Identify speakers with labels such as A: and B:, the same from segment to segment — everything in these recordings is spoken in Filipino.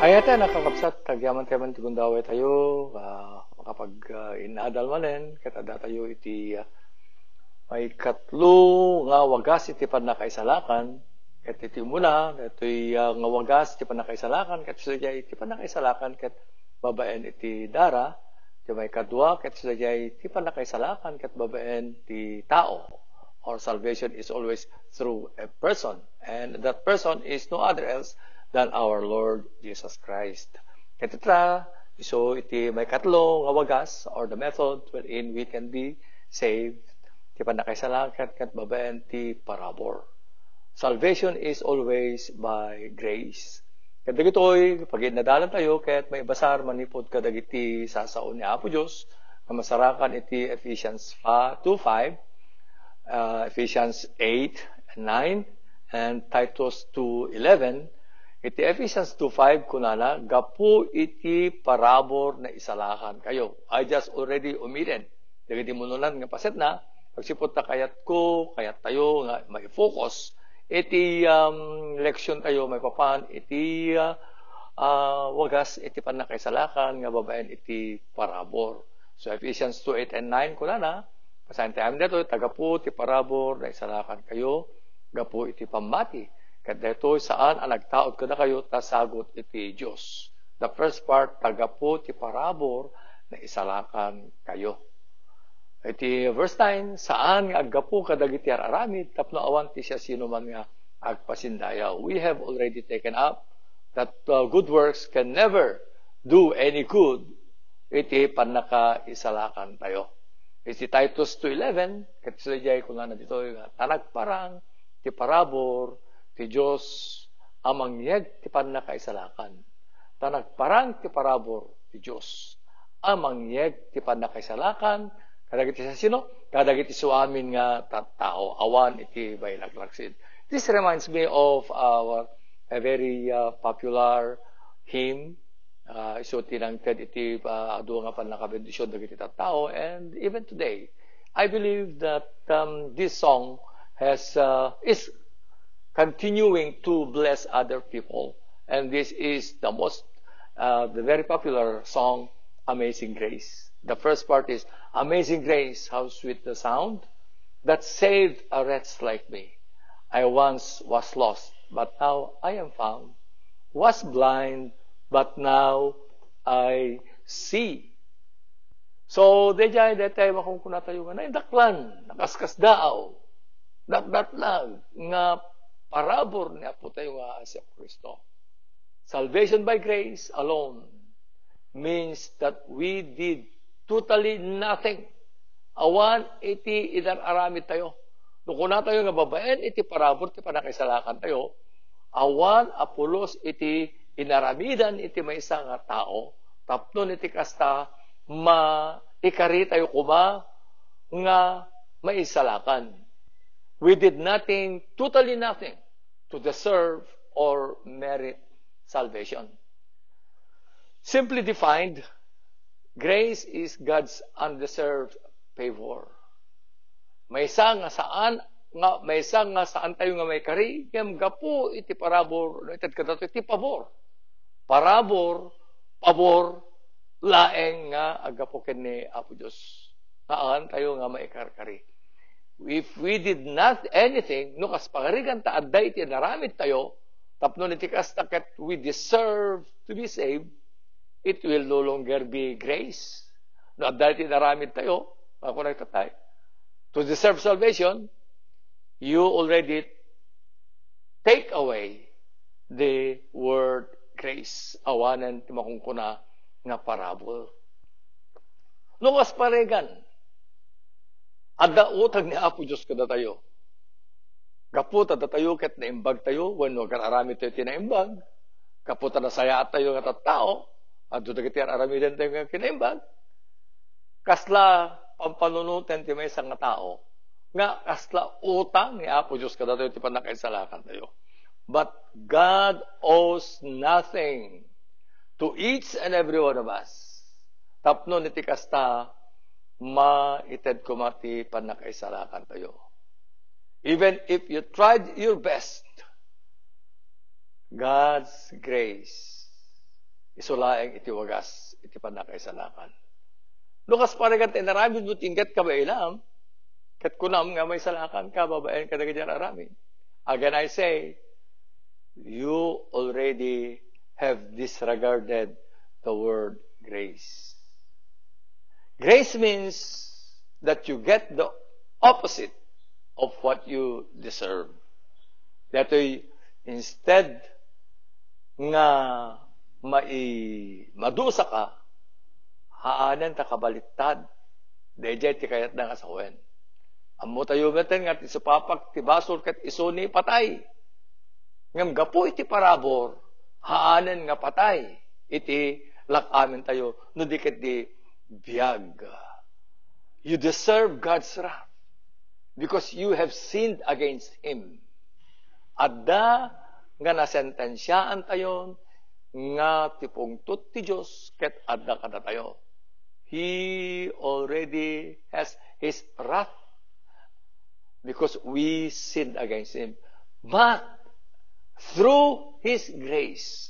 A: Kaya tayo nakakapsat, kagyaman tayo man tigundaway tayo, makapag inadal manen, katada tayo iti may katlo nga wagas iti panakaisalakan, ket iti muna, ito'y nga wagas iti panakaisalakan, ket sila iti panakaisalakan, ket babaen iti dara, iti may kadwa, ket sila iti panakaisalakan, ket babaen iti tao. Our salvation is always through a person, and that person is no other else than our Lord Jesus Christ. Katitra, so iti may katlo nga wagas, or the method wherein we can be saved, ti panakaisalakan ket babaen ti parabor. Salvation is always by grace. Ket dagitoy pag nadalan tayo ket may basar manipod kadagiti sasaon ni Apo Dios nga masarakan iti Ephesians 2:5, Ephesians 8:9, and Titus 2:11. Iti Ephesians 2:5 kunana, gapu iti parabor na isalakan kayo. I just already omitted. Dagiti mununan nga paset na, pagsipot na kayat tayo nga may focus. Iti leksyon tayo may papan, iti wagas iti panakaisalakan nga babaen iti parabor. So Ephesians 2:8 and 9 kunana, pasahin tayo dito, tagapu iti parabor na isalakan kayo, gapu iti pambati. Kat dito saan ang nagtaod ko na kayo, tasagot iti Diyos. The first part, tagapo ti parabor na isalakan kayo. Iti verse 9, saan nga aggapo kadagiti aramid, tapno awan ti siya sino man nga agpasindayaw. We have already taken up that good works can never do any good, iti panakaisalakan tayo. Iti Titus 2:11, kat sila jay kung na dito, tanagparang ti parabor, ti Diyos amang yeg ti panakaisalakan. Tanagparang ti parabor ti Diyos amang yeg ti panakaisalakan. Kadagiti sa sino? Kadagiti suamin nga tattao. Awan iti baylaglaksid. This reminds me of a very popular hymn. So tinangted iti adu nga panakabendisyon dagiti tattao. And even today, I believe that this song is continuing to bless other people. And this is the very popular song, Amazing Grace. The first part is, Amazing Grace, how sweet the sound that saved a wretch like me. I once was lost, but now I am found. Was blind, but now I see. So, dejay tayo makungkuna tayo nga, naindaklan, nakaskas daaw, datdatlag, nga parabor ni Apo tayo nga si Kristo. Salvation by grace alone means that we did totally nothing. Awan iti idararamid tayo. Nukuna tayo nga babaen iti parabor ti panakaisalakan tayo. Awan apulos iti inaramidan iti maysa nga tao. Tapnon iti kasta ikari tayo kuma nga maisalakan. We did nothing, totally nothing, to deserve or merit salvation. Simply defined, grace is God's undeserved favor. May isa nga saan tayo nga may kari, kem gapu iti parabor, ited kadato iti pabor. Parabor, pabor, laeng nga agapo ken ni Apo Dios. Naan tayo nga maikarkari. If we did not anything, no kas pangarigan ta adday iti naramid tayo, tapno iti kastaket we deserve to be saved, it will no longer be grace. No adday iti naramid tayo, ako nagtatay. To deserve salvation, you already take away the word grace. Awanan ti makungkuna nga parabol. No kas pangarigan, adda utag ni Apo Diyos kada tayo. Kaput adda tayo ket naimbag tayo, wenno kararami tayo tinaimbag. Kaput na saya tayo nga tattao, adto dagiti aramiden tayo nga kinaimbag. Kasla pampanunutan ti maysa nga tao, nga kasla utang ni Apo Diyos kada tayo ti panakaisalakan tayo. But God owes nothing to each and every one of us. Tapno iti kasta maited kumati panakaisalakan tayo. Even if you tried your best, God's grace isulaeng iti wagas, iti panakaisalakan. Lukas parigat inaramid mo tingkat ka ba ilam, kat kunam nga may salakan ka, babaen ka na ganyan aramid. Again I say, you already have disregarded the word grace. Grace means that you get the opposite of what you deserve. Dato'y instead nga madusa ka, haanan ta kabaliktad, dayjay ti kayat na kasawen. Ammo tayo meten nga ti supapak ti basol ket isuni patay. Ngam gapo iti parabor, haanan nga patay, iti lakamin tayo, no di ket di biyag. You deserve God's wrath because you have sinned against Him. Adda nga nasentensyaan tayo nga tipungtot ti Diyos ket adda kada tayo. He already has His wrath because we sinned against Him. But through His grace,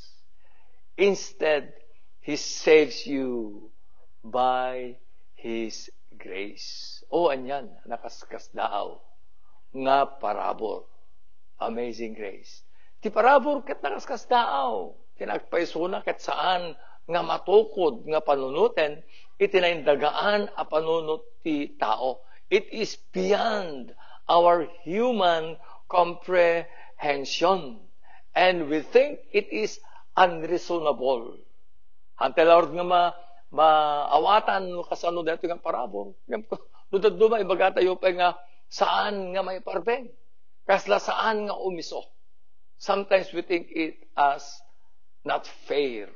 A: instead, He saves you by His grace. O anyan, nakaskas daaw nga parabor. Amazing grace. Ti parabor ket nakaskas daaw. Tinagpaisuna ket saan nga matukod nga panunuten itinaindagaan a panunot ti tao. It is beyond our human comprehension. And we think it is unreasonable. Hantel Lord nga maawatan no kasano dito nga parabor. Nudad duma ibaga tayo pa nga saan nga may parbeng. Kasla saan nga umiso. Sometimes we think it as not fair.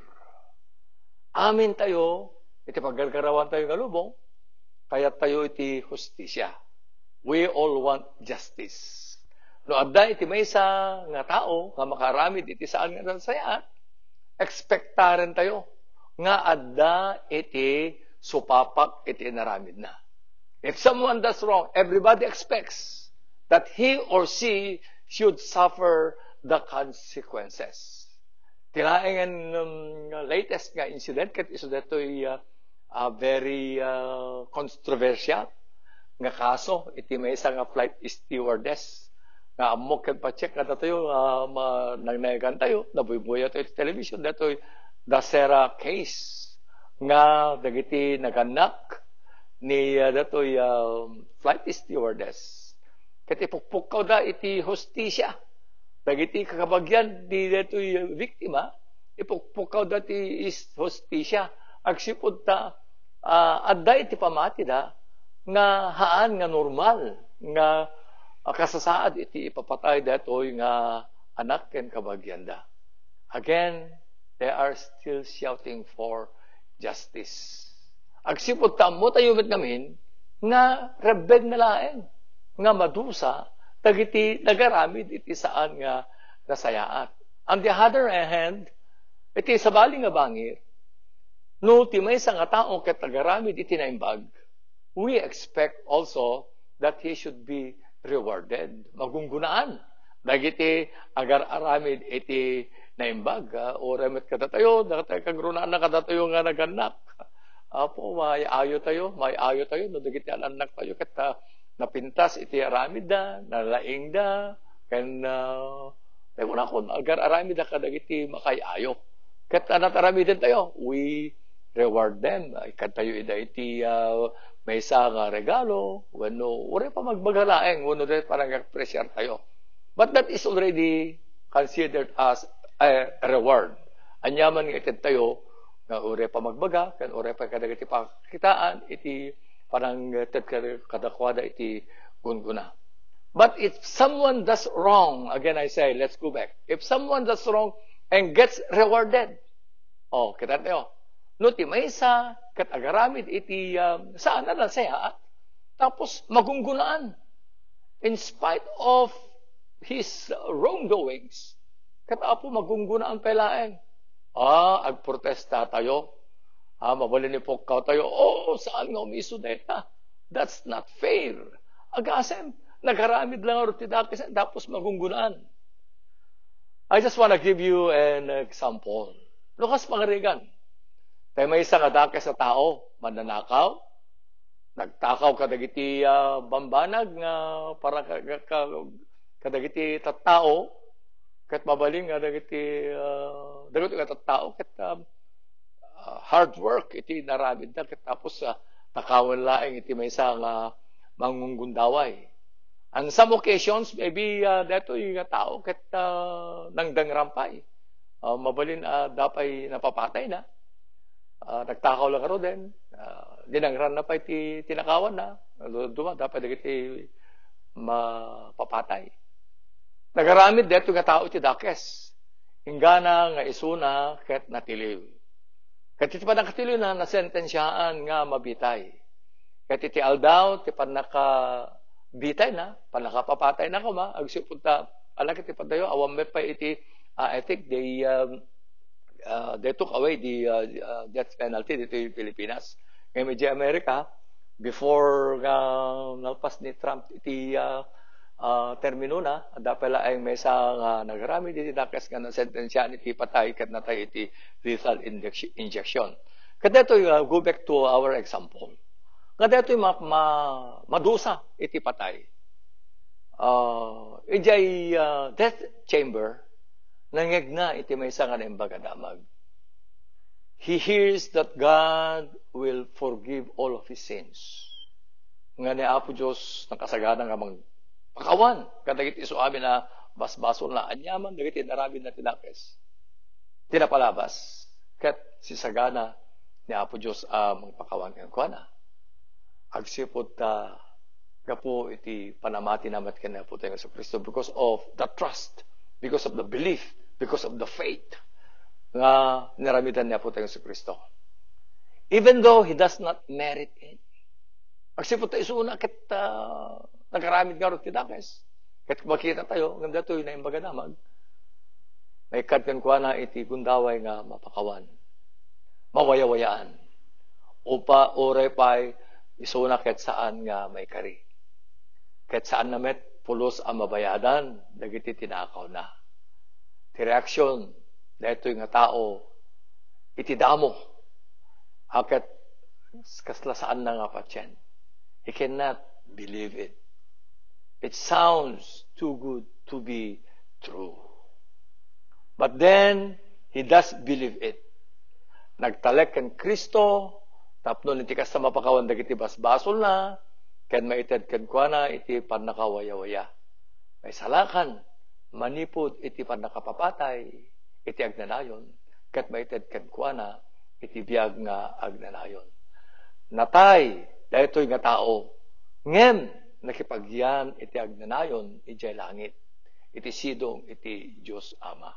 A: Amin tayo, iti paggargarawan tayo nga lubong, kaya tayo iti justisya. We all want justice. No adda iti maysa nga tao nga makaramid iti saan nga nasayat, expectaren tayo nga adda iti supapak iti naramid na. If someone does wrong, everybody expects that he or she should suffer the consequences. Tilaing latest nga incident, kat iso dato'y very controversial nga kaso, iti may isa nga flight stewardess, nga amok kat pa-check na tayo, nagnayagan tayo, nabuybuya tayo sa television, dato'y Dasera case, nga dagiti naganak ni dato'y flight stewardess. Kat ipukpukaw da iti hostisya. Dagiti kakabagyan di dato'y biktima, ipukpukaw da ti hostisya. Agsipod ta, adda iti pamati da, nga haan nga normal, nga kasasaad iti ipapatay dato'y nga anak ken kabagyan da. Again, they are still shouting for justice. Agsipod ta mo tayo met ngamin, nga rebeg na laeng, nga madusa, dagiti nagaramid iti saan nga nasayaat. On the other hand, iti sabali nga bangir, no ti maysa nga tao ket nagaramid iti naimbag, we expect also that he should be rewarded. Magunggunaan. Dagiti agar-aramid iti naimbag, o remet kadatayo, kagrunaan na kadatayo nga naganak. Apo, may ayo tayo, no dagiti anak tayo, ket napintas iti aramid da, nalaing da, ken wala ko agar-aramid da kadagiti makayayo. Ket anataramid tayo, we reward them. Ket tayo iti maysa nga regalo, wenno ore pa magbagalaeng, wenno de parang pressure tayo. But that is already considered as a reward. Anyaman nga ited tayo, nga ure pa magbaga, kan ure pa kadagiti pakitaan, iti parang ited kadakwada iti gunguna. But if someone does wrong, again I say, let's go back. If someone does wrong and gets rewarded, kita tayo, no ti maysa, kat agaramid iti saan na nasaya, tapos magunggunaan. In spite of his wrongdoings, katapo magunggunaan pelaeng. Agprotesta tayo. Mabalin ni Pokkaw tayo. Saan nga umiso deta? That's not fair. Agasem, nagharamid lang ang rutidakis, tapos magunggunaan. I just want to give you an example. Lukas pangarigan. Tayo may isang adake sa tao, mananakaw, nagtakaw kadagiti bambanag nga para kadagiti tattao, ket mabaling kadagiti dagot nga tattao, ket hard work iti naramid na, ket tapos takawan laeng iti may isang mangunggundaway. On some occasions, maybe dato yung tao ket nangdang rampay. Mabalin dapay napapatay na. Nagtakaw lang karo din. Dinangran na pa iti tinakawan na. Duma, dapat iti mapapatay. Nagaramid dato nga tao iti dakes. Ingana nga isuna ket natiliw. Ket iti panakatiliw na nasentensyaan nga mabitay. Ket iti aldaw ti panaka bitay na, panakapapatay na kuma, agsipunta, alak iti padayo, awam pa iti, I think they took away the death penalty dito yung Pilipinas. Ngayon medyo Amerika, before nalpas ni Trump iti termino na, dapela ay may isang nagarami dito dakas nga na sentensya iti patay kat natay iti lethal injection. Kada ito, go back to our example. Kada ito madusa iti patay. Ijay death chamber, nangeg na iti may isang imbagadamag. He hears that God will forgive all of his sins. Nga ni Apo Diyos nakasagana nga magpakawan. Kadagit iso amin na basbason na anyaman, dagiti narabin na tinakes. Tinapalabas. Kat si sagana ni Apo Diyos magpakawan kang kuwana. Agsipot gapo iti panamati namat kanya po tayo sa Kristo because of the trust, because of the belief, because of the faith nga niramitan niya po tayo sa Kristo. Even though he does not merit it. Agsipot tayo isuna ket nagaramid nga ro ti dakes. Ket makita tayo ngem datoy na imbaganamag. May kadkan kuana iti gundaway nga mapakawan. Mawaya-wayaan. Upa oray pay isuna ket saan nga may kari. Ket saan namet pulos ang mabayadan, dagiti tinakaw na. Ti reaksyon, dahito nga tao, iti damo. Haket kasla saan na nga patyen. He cannot believe it. It sounds too good to be true. But then, he does believe it. Nagtalek kan Kristo, tapnon iti kas mapakawan dagiti basbasol na, ken maited ken kuana iti pannakawaya-waya. May salakan, manipod iti pannakapapatay, iti agnanayon, ket maited ken kuana iti biag nga agnanayon. Natay, daytoy nga tao, ngem nakipagyan iti agnanayon ijay langit, iti sidong iti Dios Ama.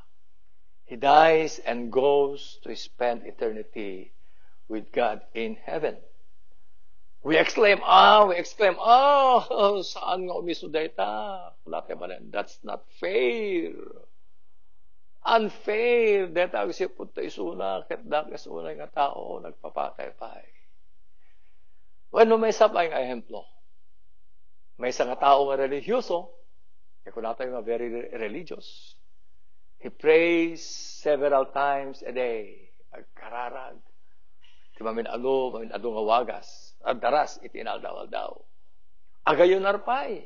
A: He dies and goes to spend eternity with God in heaven. We exclaim, saan nga umiso dayta? That's not fair. Unfair. Dayta agsipod ta isuna, ket dakes unay nga tao, nagpapatay-pay. Bueno, may sabay nga ehemplo. May isang tao nga religyoso, kaya natin nga very religious. He prays several times a day. Agkararag. Ti mamin ado nga wagas. At daras, iti inaldaw-aldaw. Agayon narpay.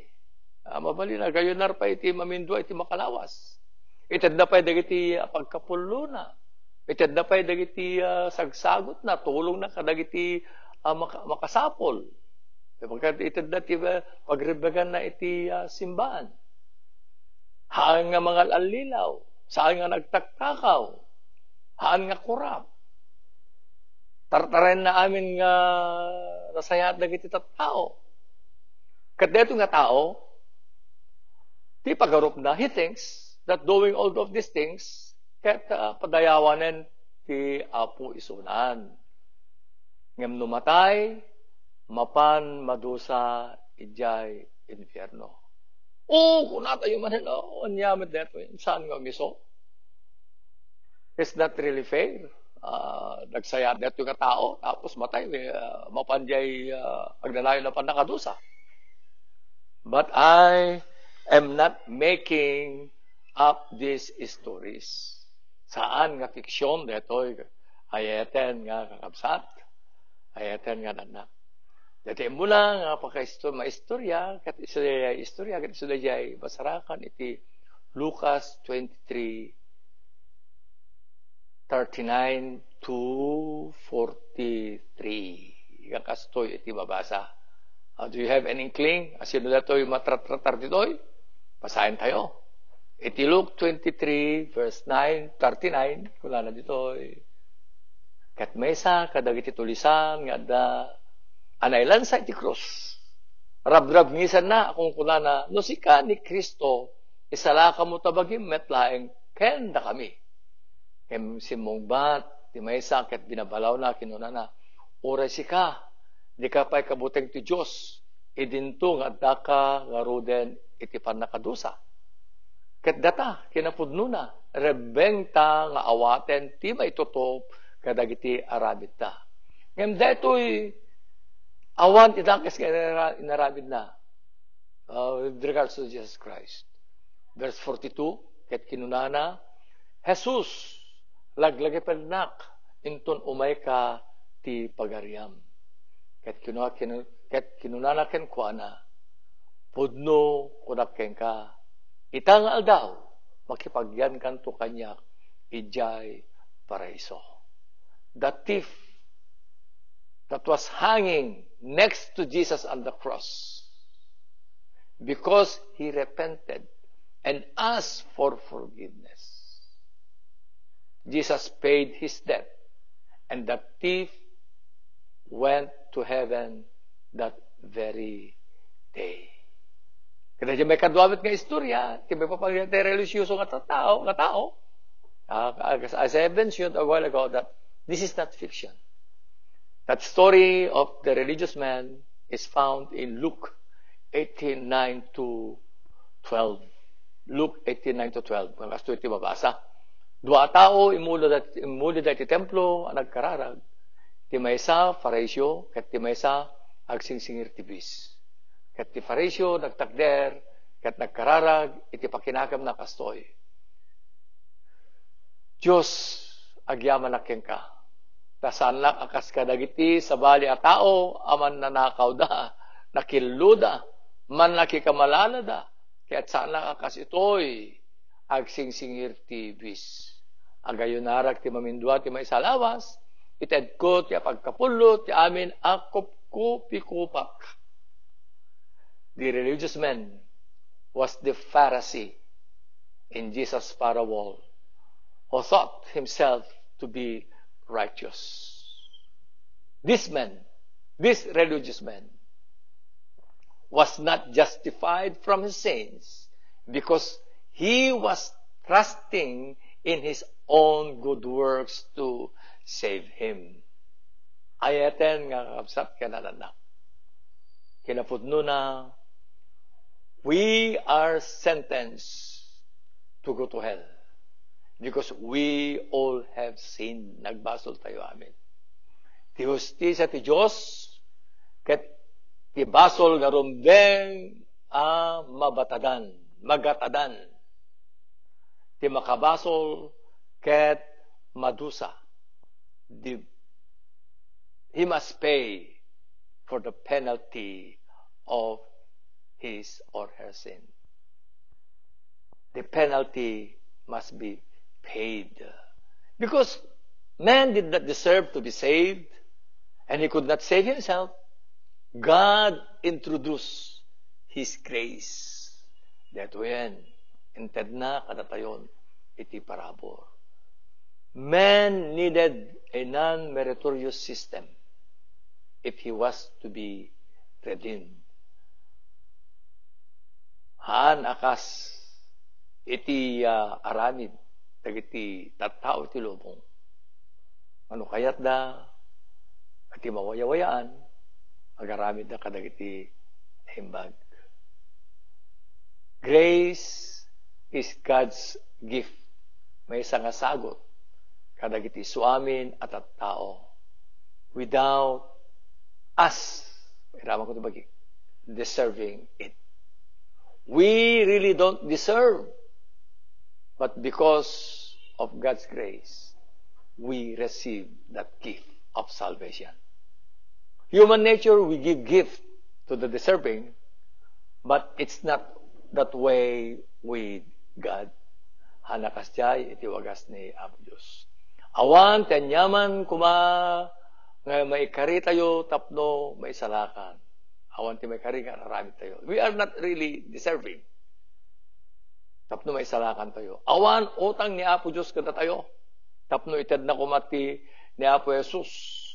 A: Mabalin, agayon narpay, iti mamindwa, iti makalawas. Itad na pa'y dagiti pagkapulo na. Itad na pa'y dagiti sagsagot na, tulong na kadagiti makasapol. Itad na ti pagribagan na iti simbahan. Haan nga mga alilaw. Saan nga nagtaktakaw. Haan nga kurap. Tartaren na amin nga nasayat na iti tao. Kat deto nga tao, di pagarup na, he thinks that doing all of these things, kat padayawanen ti Apo isunan. Ngem numatay, mapan madusa ijay infierno. Kung natayo man anyaman deto, saan nga miso? It's not really fair. Nagsayad dito nga tao, tapos matay, mapanjay agnanayon na panakadusa. But I am not making up these stories. Saan nga fiksyon detoy ayaten nga kakabsat, ayaten nga nanak. Dati mula nga maistorya, kat istorya, kat istorya basarakan iti Lucas 23:39 to 43. Yang kastoy iti babasa. Do you have an inkling? Asino na ito'y matratratar dito'y? Basahin tayo. Iti Luke 23, verse 9, 39, kula na dito'y. Kat mesa, kadag iti tulisan, nga da, anaylan sa iti krus. Rab-rab ngisan na, kung kula na, no sika ni Kristo, isala ka mo tabagim, metlaeng, kenda kami. Kem simong bat, ti mesa, kat binabalaw na, kinuna na, oray sika, di ka pa'y kabuteng ti Diyos, idinto nga daka nga ruden iti panakadusa. Ket data, kinapudno na, rebengta nga awaten, ti maitutop, kadag iti arabid ta. Ngem detoy, awan ti dakes ka inarabid na, with regards to Jesus Christ. Verse 42, ket kinunana, Jesus, laglagi penak, inton umay ka ti pagariam. Ket kinunana ken kuana, pudno kunak ken ka, itang aldaw, makipagyan kanto kanya, ijay paraiso. The thief that was hanging next to Jesus on the cross, because he repented and asked for forgiveness, Jesus paid his debt, and the thief went to heaven that very day. Kada dyan may kadwabit nga istorya, kaya pa pang religyoso nga tao. As I mentioned a while ago, that this is not fiction. That story of the religious man is found in Luke 18:9 to 12. Luke 18:9 to 12. Mga kasto iti mabasa. Dua tao imuli dati templo ang nagkararag. Ti maysa Fariseo, ket ti maysa agsingsingir ti bis. Ket ti Fariseo nagtakder, ket nagkararag iti pakinakam na kastoy. Diyos agyaman naken ka. Tasanlak akas ka dagiti sa bali a tao, aman nanakaw da, nakilluda, man nakikamalala da, kaya't sanlak akas itoy, agsingsingir ti bis. Agayon narak ti mamindua ti may salawas, ited ko ti pagkapulot ti amin akop ko pikupak. The religious man was the Pharisee in Jesus' parable, who thought himself to be righteous. This religious man, was not justified from his sins because he was trusting in his own good works to save him. Ayaten nga kapsat kanananak. Kinapudno na, we are sentenced to go to hell because we all have sinned. Nagbasol tayo amin. Ti hustisya ti Diyos, ket ti basol nga rumbeng magatadan. Ti makabasol ket madusa. He must pay for the penalty of his or her sin. The penalty must be paid. Because man did not deserve to be saved, and he could not save himself. God introduced His grace. That when, inted na kadatayon, iti parabor. Man needed a non-meritorious system if he was to be redeemed. Haan akas iti aramid, dagiti tattao iti lubong. Ano kayat da, iti mawayawayaan, agaramid na kadagiti himbag. Grace is God's gift. May isang sagot kadagiti suamin at tao without us, deserving it. We really don't deserve, but because of God's grace, we receive that gift of salvation. Human nature, we give gift to the deserving, but it's not that way with God. Hanakas jay, iti wagas ni Apo Diyos. Awan, tanyaman, kuma, nga may kari tayo, tapno, may salakan. Awan, ti may kari nga, naramit tayo. We are not really deserving. Tapno, may salakan tayo. Awan, utang ni Apo Diyos kada tayo. Tapno, itad na kumati ni Apo Jesus.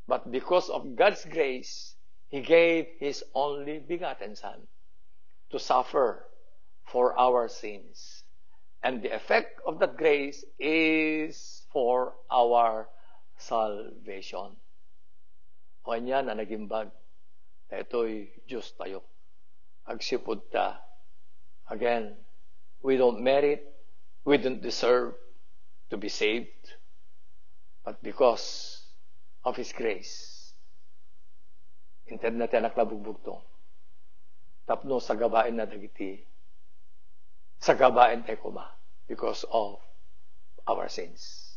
A: But because of God's grace, He gave His only begotten Son to suffer for our sins. And the effect of that grace is for our salvation. O kanya na nagimbag, na ito'y Diyos tayo. Agsipod ta. Again, we don't merit, we don't deserve to be saved, but because of His grace, inted natin naklabugbugtong. Tapno sa gabain na dagiti, sa gabain tayo kuma, because of our sins.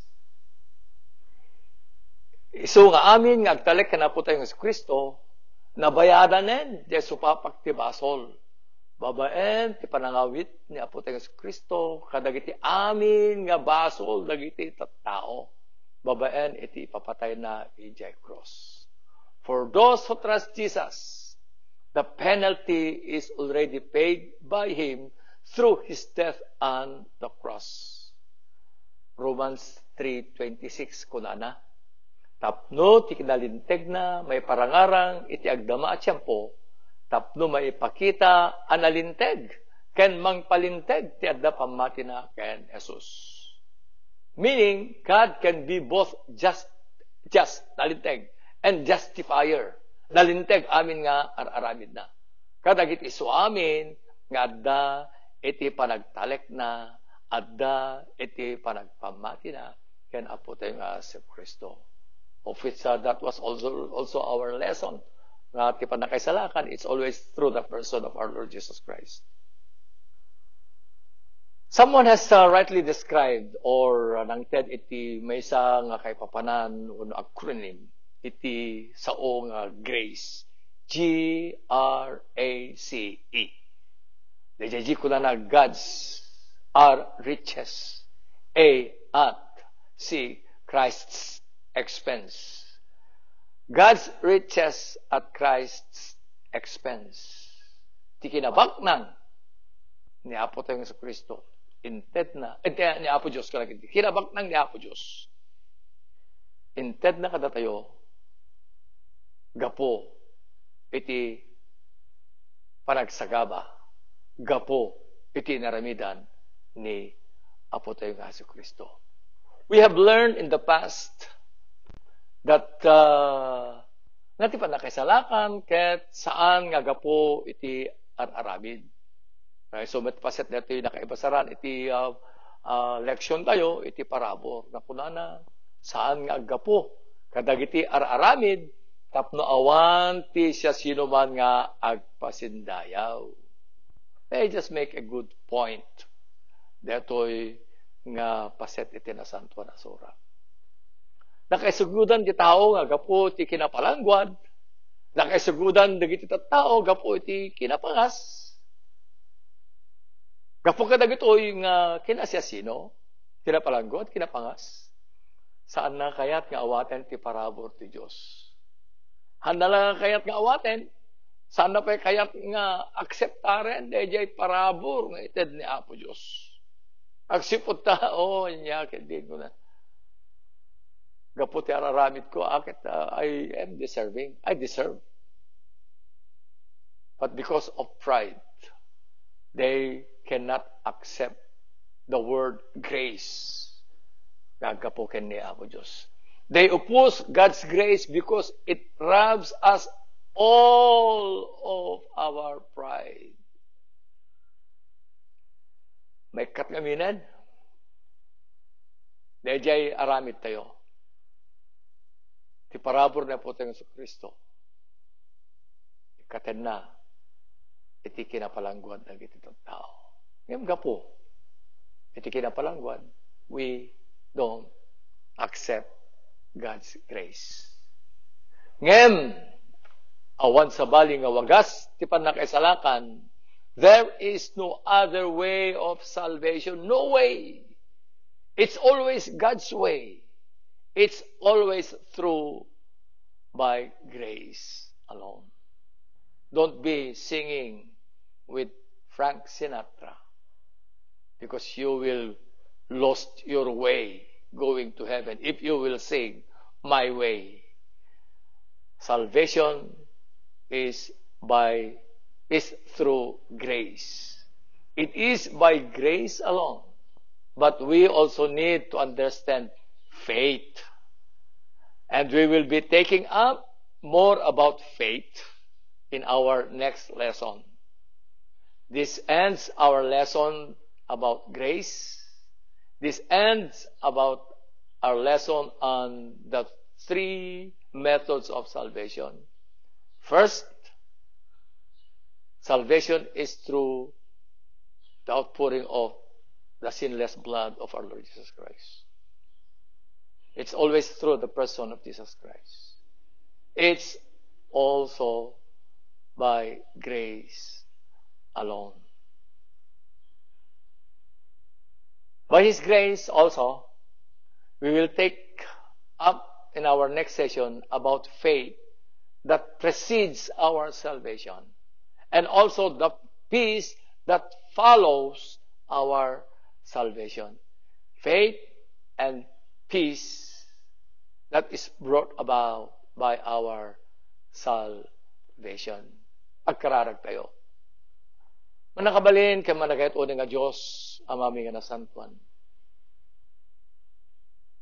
A: Isu nga amin nga agtalek na po tayo ng Kristo, nabayadan nen, di supapak ti basol. Babaen, ti panangawit ni Apo tayo ng Kristo, kadagiti amin nga basol, dagiti tattao. Babaen, iti ipapatay na ijay cross. For those who trust Jesus, the penalty is already paid by Him through His death on the cross. Romans 3:26 kunana. Tapno ti kinalinteg na may parangarang iti agdama at siyampo, tapno may ipakita analinteg, ken mangpalinteg ti adda pamati na ken Jesus. Meaning, God can be both just, nalinteg, and justifier. Nalinteg amin nga araramid na. Kadagit isu amin, nga adda iti panagtalek na, adda iti panagpamati na, ken Apo tayo nga si Kristo. Of which that was also our lesson. Nga ti panakaisalakan, it's always through the person of our Lord Jesus Christ. Someone has rightly described or nangted iti may isa nga kay papanan o acronym iti sao nga grace. G-R-A-C-E. Dejaji ko na God's R riches. A at C Christ's expense. God's riches at Christ's expense. Ti kinabak nang ni Apo tayong sa Kristo. Inted na, ni Apo Diyos kalagit. Kinabak nang ni Apo Diyos. Inted na kada tayo, gapo, iti panagsagaba, gapo, iti naramidan ni Apo tayong sa Kristo. We have learned in the past that nga ti panakaisalakan ket saan nga gapo iti araramid. So, matpaset na ito yung nakaibasaran, iti leksyon tayo, iti parabor. Nakunana, saan nga agapo? Kadagiti araramid, tapno awan ti siya sino man nga agpasindayaw. They just make a good point. Deto'y nga paset iti na santo na sura. Nakaisugudan ti tao nga gapo ti kinapalangguad. Nakaisugudan dagiti tao gapo iti kinapangas. Gapo ka dagitoy nga kinasiyasino, kinapalanggot, kinapangas. Saan na kayat nga awaten ti parabor ti Diyos? Handa lang kayat nga awaten, saan na pa kayat nga akseptaren, dejay parabor nga ited ni Apo Diyos. Agsipot ta, niya, din ko na. Gapo ti araramid ko, akit I am deserving, I deserve. But because of pride, they cannot accept the word grace. Gagapukin ni Apo Diyos. They oppose God's grace because it robs us all of our pride. May katngaminan. Dejay aramid tayo. Ti parabor na po tayo sa Kristo. Ikaten na. Iti kinapalangguan na iti tao. Ngayon gapo. Iti kinapalangguan. we don't accept God's grace. Ngem, awan sa bali nga wagas, ti panakaisalakan, there is no other way of salvation. No way. It's always God's way. It's always through by grace alone. Don't be singing with Frank Sinatra because you will lost your way going to heaven if you will sing my way. Salvation is through grace. It is by grace alone. But we also need to understand faith. And we will be taking up more about faith in our next lesson. This ends our lesson about grace. This ends about our lesson on the 3 methods of salvation. First, salvation is through the outpouring of the sinless blood of our Lord Jesus Christ. It's always through the person of Jesus Christ. It's also by grace alone. By His grace also, we will take up in our next session about faith that precedes our salvation, and also the peace that follows our salvation. Faith and peace that is brought about by our salvation. Agkararag tayo. Manakabalin kay managayat o nga Diyos, amami nga nasantuan.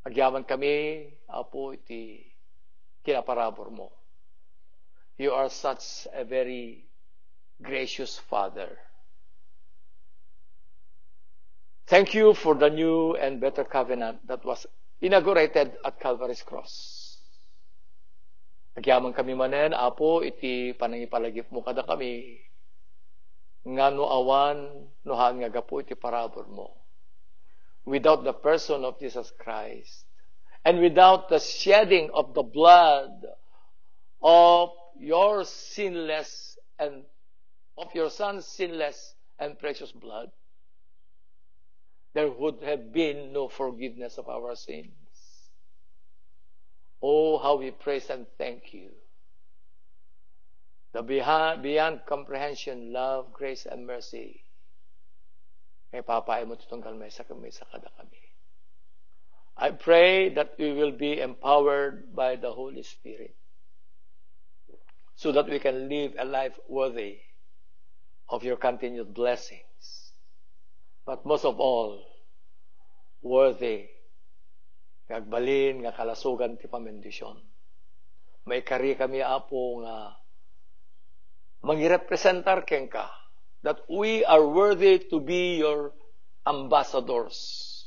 A: Agyaman kami, Apo, iti kinaparabor mo. You are such a very gracious Father. Thank you for the new and better covenant that was inaugurated at Calvary's cross. Agyaman kami manen, Apo, iti panangipalagip mo kada kami, nga no awan, nohan nga gapo iti parabor mo. Without the person of Jesus Christ, and without the shedding of the blood of your sinless and of your Son's sinless and precious blood, there would have been no forgiveness of our sins. Oh, how we praise and thank you. The beyond comprehension, love, grace, and mercy. May papaay mo tutunggal may sa kada kami. I pray that we will be empowered by the Holy Spirit so that we can live a life worthy of your continued blessings. But most of all, worthy ngagbalin nga kalasugan ti pamendisyon. May kari kami, Apo, nga mangirepresentar ken ka, that we are worthy to be your ambassadors,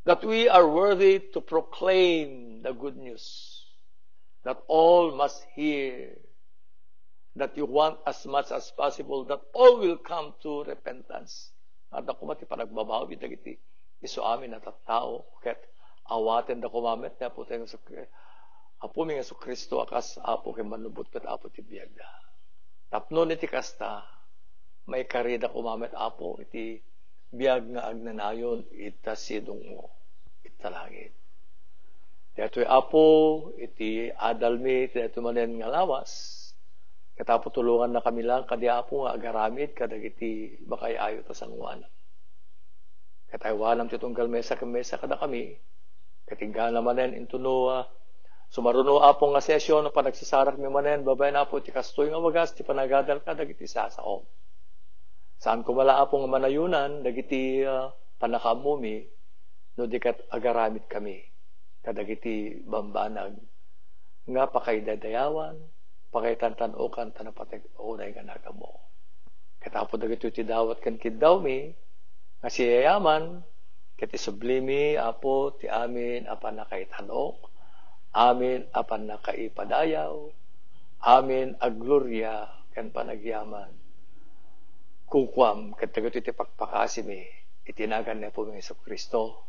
A: that we are worthy to proclaim the good news, that all must hear, that you want as much as possible, that all will come to repentance. At ako mati panagbabawi dagiti isu amin na tattao, ket awaten da kumamit na po tayo sa Apo mi nga sa Kristo akas Apo kay manubot ket Apo ti biagda. Tapno iti kasta may karida kumamit Apo iti biag nga agnanayon ita sidong mo ita langit. Detoy Apo iti adalmi detoy manen nga lawas. Katapo tulungan na kami lang kadi Apo nga agaramid kadagiti bakay ayo ta sangwana. Kataywanam ti tunggal mesa kada kami. Katinggal namanen intuno sumaruno Apo nga sesyon no panagsasarak mi manen babay na Apo ti kastoy nga wagas ti panagadal ka dagiti sasaom. Saan ko mala Apo nga manayunan dagiti panakamumi no dikat agaramid kami kadagiti bambanag nga pakaydadayawan pakaytantan-okan tanapateg unay nga nagamo. Katapo dagiti ti dawat ken kiddaw mi nga siyayaman ket isublimi Apo ti amin apan nakaitanok, amin apan nakaipadayaw, amin aglorya ken panagyaman. Kukwam ket dagiti ti pakpakasimi itinagan ni Apo Kristo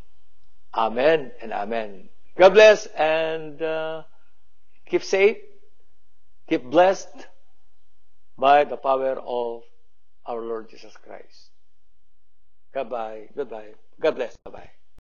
A: Amen and amen. God bless and keep safe, keep blessed by the power of our Lord Jesus Christ. Goodbye. Goodbye. God bless. Bye-bye.